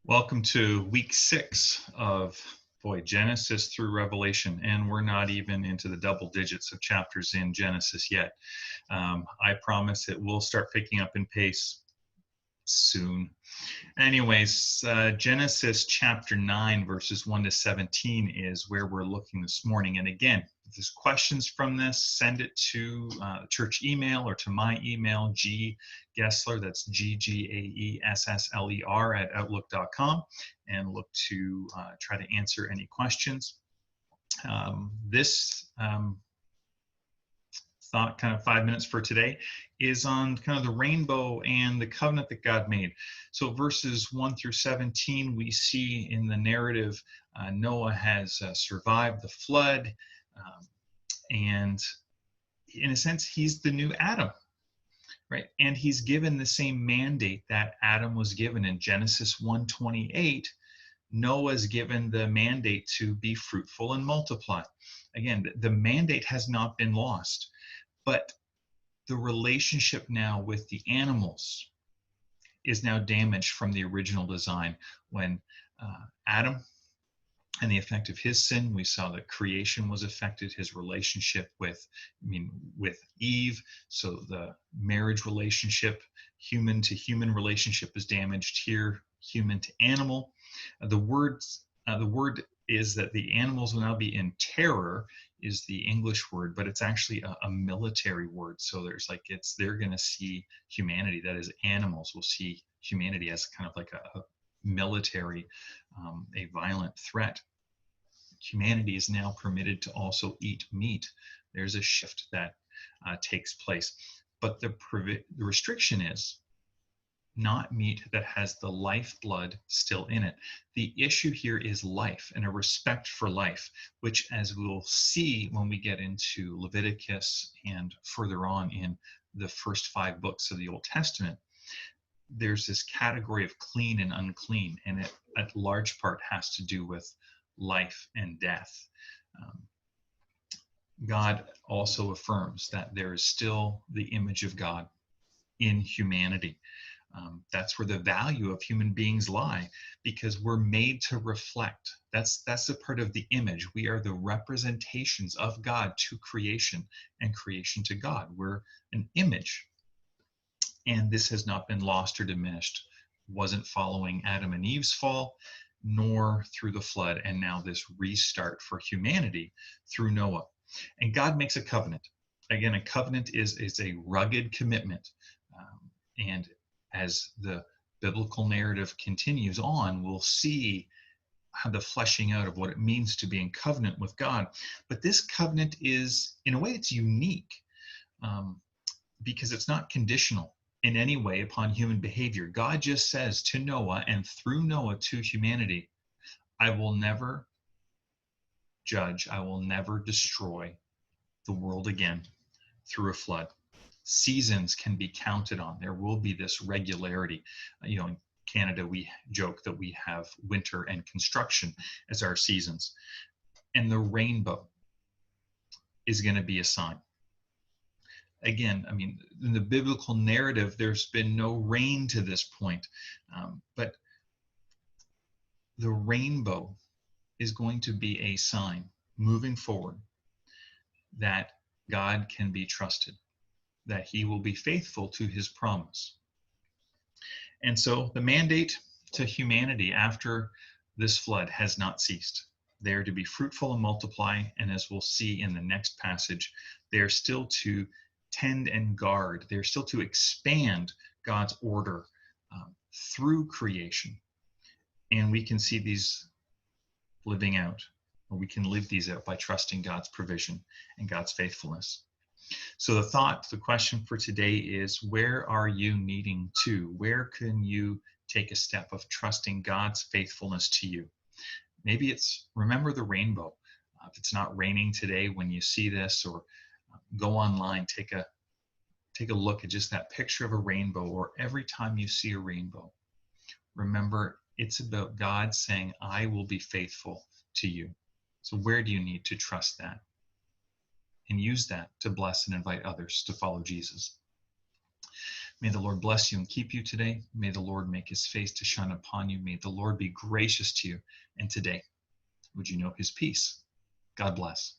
Welcome to week 6 of Genesis through Revelation, and we're not even into the double digits of chapters in Genesis yet. I promise it will start picking up in pace soon. Anyways, Genesis chapter 9, verses 1 to 17 is where we're looking this morning. And again, if there's questions from this, send it to church email or to my email, Gessler, that's GGAESSLER at outlook.com, and look to try to answer any questions. This thought, kind of 5 minutes for today, is on kind of the rainbow and the covenant that God made. So verses 1 through 17, we see in the narrative Noah has survived the flood, and in a sense, he's the new Adam, right? And he's given the same mandate that Adam was given in Genesis 1:28. Noah's given the mandate to be fruitful and multiply. Again, the mandate has not been lost. But the relationship now with the animals is now damaged from the original design. When Adam and the effect of his sin, we saw that creation was affected, his relationship with Eve. So the marriage relationship, human to human relationship, is damaged here, human to animal. The word is that the animals will now be in terror, is the English word, but it's actually a military word. So they're going to see humanity, that is, animals will see humanity as kind of like a military, a violent threat. Humanity is now permitted to also eat meat. There's a shift that takes place. But the restriction is not meat that has the lifeblood still in it. The issue here is life and a respect for life, which, as we'll see when we get into Leviticus and further on in the first 5 books of the Old Testament, there's this category of clean and unclean, and it at large part has to do with life and death. God also affirms that there is still the image of God in humanity. That's where the value of human beings lie, because we're made to reflect. That's a part of the image. We are the representations of God to creation and creation to God. We're an image. And this has not been lost or diminished. Wasn't following Adam and Eve's fall, nor through the flood, and now this restart for humanity through Noah. And God makes a covenant. Again, a covenant is a rugged commitment. And as the biblical narrative continues on, we'll see how the fleshing out of what it means to be in covenant with God. But this covenant is, in a way, it's unique because it's not conditional in any way upon human behavior. God just says to Noah, and through Noah to humanity, I will never judge, I will never destroy the world again through a flood. Seasons can be counted on. There will be this regularity. In Canada, we joke that we have winter and construction as our seasons. And the rainbow is going to be a sign. Again, in the biblical narrative, there's been no rain to this point. But the rainbow is going to be a sign moving forward that God can be trusted, that he will be faithful to his promise. And so the mandate to humanity after this flood has not ceased. They are to be fruitful and multiply, and as we'll see in the next passage, they are still to tend and guard. They're still to expand God's order through creation. And we can see these living out, or we can live these out by trusting God's provision and God's faithfulness. So the question for today is, where are you needing to? Where can you take a step of trusting God's faithfulness to you? Maybe it's remember the rainbow. If it's not raining today when you see this, or go online, take a look at just that picture of a rainbow, or every time you see a rainbow, remember it's about God saying, I will be faithful to you. So where do you need to trust that? And use that to bless and invite others to follow Jesus. May the Lord bless you and keep you today. May the Lord make his face to shine upon you. May the Lord be gracious to you. And today, would you know his peace? God bless.